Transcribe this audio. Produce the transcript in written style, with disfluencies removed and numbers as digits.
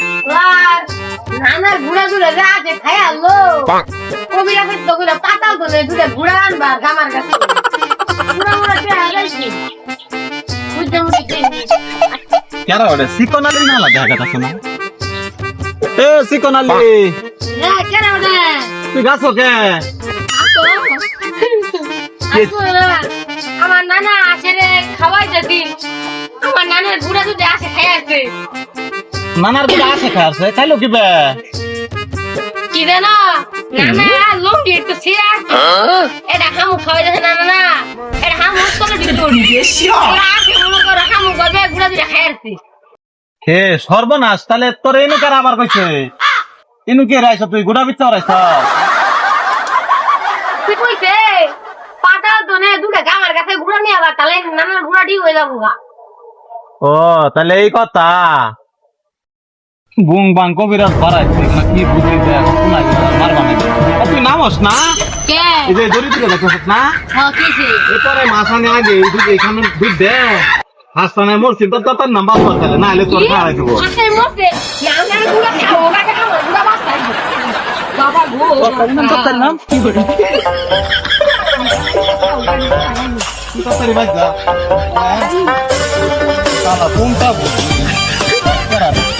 আর নানার ঘুরা ঘুরে রাতে খায় আলো কবিরা ফের তো গুলা পাতাল তো নেই দুটো ঘুরা আনবার গামার কাছে ঘুরা ঘুরা পেয়ে আলাইছি বুঝতে মুঝতে কেন ওরে সিকোনালি না লাগে কথা শোনা এ সিকোনালি হ্যাঁ কেন ওটা তুই গাছ কে আমার নানা আসে রে খাওয়াই যদি আমার নানার ঘুরা দুধে আসে খাই আসে নানার গুলো আছে খাচ্ছে খাইলো কি বে কি জানো নানা লুঙ্গি একটু ছিঁড়ে আসছে এটা হামু খাওয়াই যাচ্ছে না না এটা হামু তোকে দিতে ওরা আসে মনে করো হামু গবে ঘুরা দুধে খাই আসছে হে সর্বনাশ তাহলে তোর এনু কার আবার কইছে এনু কে রাইছ তুই গুড়া বিচ্ছা রাইছ তুই কইছে পাতা দনে দুটা গামার কাছে ঘুরা নিয়ে আবার তাহলে নানার ঘুরা ডি হয়ে যাবো গা ও তাহলে এই কথা বুং বাং কবিরাজ বাড়াইছে না কি বুদ্ধি দেয় শোনাই মারবা না তুই নামস না কে এই যে দরিদ্র দেখছ না হ্যাঁ কিছে এরপরে মাছানে আগে এখানে দুধ দে হাসপানে মরছি তো তোর নাম্বার তাহলে না হলে তোর খাওয়াই দেবো আসে মতে নানার ঘুরা খাবো কাকে খাবো ঘুরা বাস্তা বাবা গো তোর নাম কি বলি তাড়াতাড়ি বাজ যা তালা কোনটা বলি